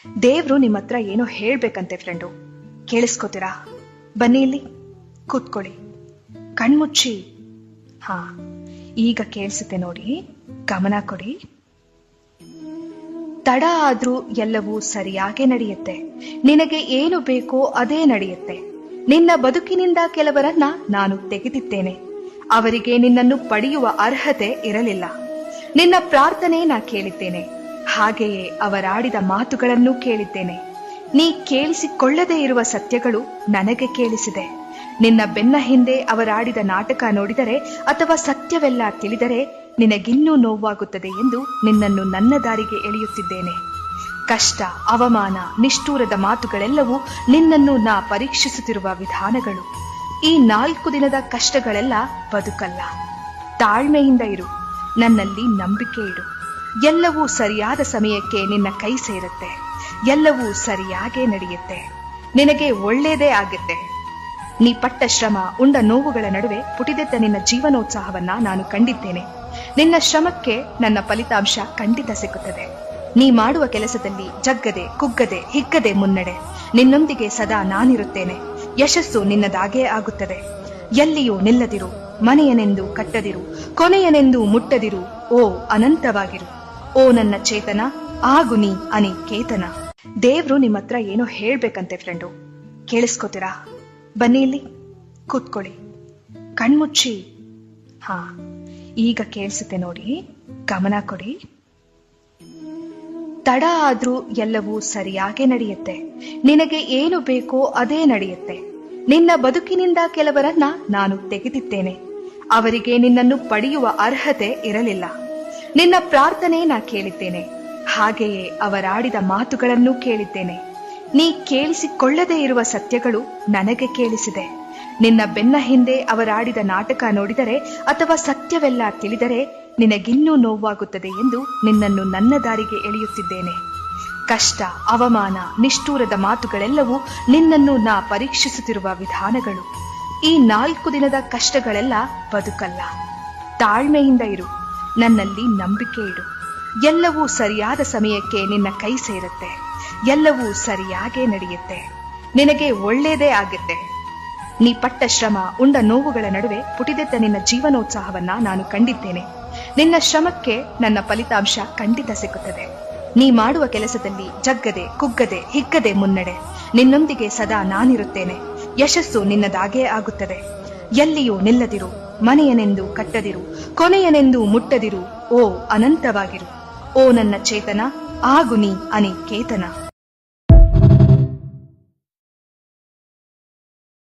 ದೇವ್ರು ನಿಮ್ಮ ಹತ್ರ ಏನೋ ಹೇಳ್ಬೇಕಂತೆ ಫ್ರೆಂಡು. ಕೇಳಿಸ್ಕೋತೀರಾ? ಬನ್ನಿ ಇಲ್ಲಿ ಕೂತ್ಕೊಳ್ಳಿ. ಕಣ್ಮುಚ್ಚಿ. ಹಾ, ಈಗ ಕೇಳಿಸುತ್ತೆ ನೋಡಿ, ಗಮನ ಕೊಡಿ. ತಡ ಆದ್ರೂ ಎಲ್ಲವೂ ಸರಿಯಾಗೇ ನಡೆಯುತ್ತೆ. ನಿನಗೆ ಏನು ಬೇಕೋ ಅದೇ ನಡೆಯುತ್ತೆ. ನಿನ್ನ ಬದುಕಿನಿಂದ ಕೆಲವರನ್ನ ನಾನು ತೆಗೆದಿದ್ದೇನೆ. ಅವರಿಗೆ ನಿನ್ನನ್ನು ಪಡೆಯುವ ಅರ್ಹತೆ ಇರಲಿಲ್ಲ. ನಿನ್ನ ಪ್ರಾರ್ಥನೆ ನಾ ಕೇಳಿದ್ದೇನೆ, ಹಾಗೆಯೇ ಅವರಾಡಿದ ಮಾತುಗಳನ್ನು ಕೇಳಿದ್ದೇನೆ. ನೀ ಕೇಳಿಸಿಕೊಳ್ಳದೇ ಇರುವ ಸತ್ಯಗಳು ನನಗೆ ಕೇಳಿಸಿದೆ. ನಿನ್ನ ಬೆನ್ನ ಹಿಂದೆ ಅವರಾಡಿದ ನಾಟಕ ನೋಡಿದರೆ ಅಥವಾ ಸತ್ಯವೆಲ್ಲ ತಿಳಿದರೆ ನಿನಗಿನ್ನೂ ನೋವಾಗುತ್ತದೆ ಎಂದು ನಿನ್ನನ್ನು ನನ್ನ ದಾರಿಗೆ ಎಳೆಯುತ್ತಿದ್ದೇನೆ. ಕಷ್ಟ, ಅವಮಾನ, ನಿಷ್ಠೂರದ ಮಾತುಗಳೆಲ್ಲವೂ ನಿನ್ನನ್ನು ನಾ ಪರೀಕ್ಷಿಸುತ್ತಿರುವ ವಿಧಾನಗಳು. ಈ 4 ದಿನದ ಕಷ್ಟಗಳೆಲ್ಲ ಬದುಕಲ್ಲ. ತಾಳ್ಮೆಯಿಂದ ಇರು, ನನ್ನಲ್ಲಿ ನಂಬಿಕೆ ಇಡು. ಎಲ್ಲವೂ ಸರಿಯಾದ ಸಮಯಕ್ಕೆ ನಿನ್ನ ಕೈ ಸೇರುತ್ತೆ. ಎಲ್ಲವೂ ಸರಿಯಾಗೇ ನಡೆಯುತ್ತೆ. ನಿನಗೆ ಒಳ್ಳೇದೇ ಆಗುತ್ತೆ. ನೀ ಪಟ್ಟ ಶ್ರಮ, ಉಂಡ ನೋವುಗಳ ನಡುವೆ ಪುಟಿದೆದ್ದ ನಿನ್ನ ಜೀವನೋತ್ಸಾಹವನ್ನ ನಾನು ಕಂಡಿದ್ದೇನೆ. ನಿನ್ನ ಶ್ರಮಕ್ಕೆ ನನ್ನ ಫಲಿತಾಂಶ ಖಂಡಿತ ಸಿಗುತ್ತದೆ. ನೀ ಮಾಡುವ ಕೆಲಸದಲ್ಲಿ ಜಗ್ಗದೆ, ಕುಗ್ಗದೆ, ಹಿಗ್ಗದೆ ಮುನ್ನಡೆ. ನಿನ್ನೊಂದಿಗೆ ಸದಾ ನಾನಿರುತ್ತೇನೆ. ಯಶಸ್ಸು ನಿನ್ನದಾಗೇ ಆಗುತ್ತದೆ. ಎಲ್ಲಿಯೂ ನಿಲ್ಲದಿರು, ಮನೆಯನೆಂದು ಕಟ್ಟದಿರು, ಕೊನೆಯನೆಂದು ಮುಟ್ಟದಿರು. ಓ ಅನಂತವಾಗಿರು. ಓ ನನ್ನ ಚೇತನ, ಆಗು ನೀ ಅನಿಕೇತನ. ದೇವ್ರು ನಿಮ್ಮ ಹತ್ರ ಏನೋ ಹೇಳ್ಬೇಕಂತೆ ಫ್ರೆಂಡು. ಕೇಳಿಸ್ಕೋತೀರಾ? ಬನ್ನಿ ಇಲ್ಲಿ ಕೂತ್ಕೊಳ್ಳಿ. ಕಣ್ಮುಚ್ಚಿ. ಹಾ, ಈಗ ಕೇಳಿಸುತ್ತೆ ನೋಡಿ, ಗಮನ ಕೊಡಿ. ತಡ ಆದ್ರೂ ಎಲ್ಲವೂ ಸರಿಯಾಗೇ ನಡೆಯುತ್ತೆ. ನಿನಗೆ ಏನು ಬೇಕೋ ಅದೇ ನಡೆಯುತ್ತೆ. ನಿನ್ನ ಬದುಕಿನಿಂದ ಕೆಲವರನ್ನ ನಾನು ತೆಗೆದಿದ್ದೇನೆ. ಅವರಿಗೆ ನಿನ್ನನ್ನು ಪಡೆಯುವ ಅರ್ಹತೆ ಇರಲಿಲ್ಲ. ನಿನ್ನ ಪ್ರಾರ್ಥನೆ ನಾ ಕೇಳಿದ್ದೇನೆ, ಹಾಗೆಯೇ ಅವರಾಡಿದ ಮಾತುಗಳನ್ನು ಕೇಳಿದ್ದೇನೆ. ನೀ ಕೇಳಿಸಿಕೊಳ್ಳದೇ ಇರುವ ಸತ್ಯಗಳು ನನಗೆ ಕೇಳಿಸಿದೆ. ನಿನ್ನ ಬೆನ್ನ ಹಿಂದೆ ಅವರಾಡಿದ ನಾಟಕ ನೋಡಿದರೆ ಅಥವಾ ಸತ್ಯವೆಲ್ಲ ತಿಳಿದರೆ ನಿನಗಿನ್ನೂ ನೋವಾಗುತ್ತದೆ ಎಂದು ನಿನ್ನನ್ನು ನನ್ನ ದಾರಿಗೆ ಎಳೆಯುತ್ತಿದ್ದೇನೆ. ಕಷ್ಟ, ಅವಮಾನ, ನಿಷ್ಠೂರದ ಮಾತುಗಳೆಲ್ಲವೂ ನಿನ್ನನ್ನು ನಾ ಪರೀಕ್ಷಿಸುತ್ತಿರುವ ವಿಧಾನಗಳು. ಈ 4 ದಿನದ ಕಷ್ಟಗಳೆಲ್ಲ ಬದುಕಲ್ಲ. ತಾಳ್ಮೆಯಿಂದ ಇರು, ನನ್ನಲ್ಲಿ ನಂಬಿಕೆ ಇಡು. ಎಲ್ಲವೂ ಸರಿಯಾದ ಸಮಯಕ್ಕೆ ನಿನ್ನ ಕೈ ಸೇರುತ್ತೆ. ಎಲ್ಲವೂ ಸರಿಯಾಗೇ ನಡೆಯುತ್ತೆ. ನಿನಗೆ ಒಳ್ಳೇದೇ ಆಗುತ್ತೆ. ನೀ ಪಟ್ಟ ಶ್ರಮ, ಉಂಡ ನೋವುಗಳ ನಡುವೆ ಪುಟಿದೆದ್ದ ನಿನ್ನ ಜೀವನೋತ್ಸಾಹವನ್ನ ನಾನು ಕಂಡಿದ್ದೇನೆ. ನಿನ್ನ ಶ್ರಮಕ್ಕೆ ನನ್ನ ಫಲಿತಾಂಶ ಖಂಡಿತ ಸಿಗುತ್ತದೆ. ನೀ ಮಾಡುವ ಕೆಲಸದಲ್ಲಿ ಜಗ್ಗದೆ, ಕುಗ್ಗದೆ, ಹಿಗ್ಗದೆ ಮುನ್ನಡೆ. ನಿನ್ನೊಂದಿಗೆ ಸದಾ ನಾನಿರುತ್ತೇನೆ. ಯಶಸ್ಸು ನಿನ್ನದಾಗೇ ಆಗುತ್ತದೆ. ಎಲ್ಲಿಯೂ ನಿಲ್ಲದಿರು, ಮನೆಯನೆಂದು ಕಟ್ಟದಿರು, ಕೊನೆಯನೆಂದು ಮುಟ್ಟದಿರು. ಓ ಅನಂತವಾಗಿರು. ಓ ನನ್ನ ಚೇತನ, ಆಗು ನೀ ಅನಿಕೇತನ.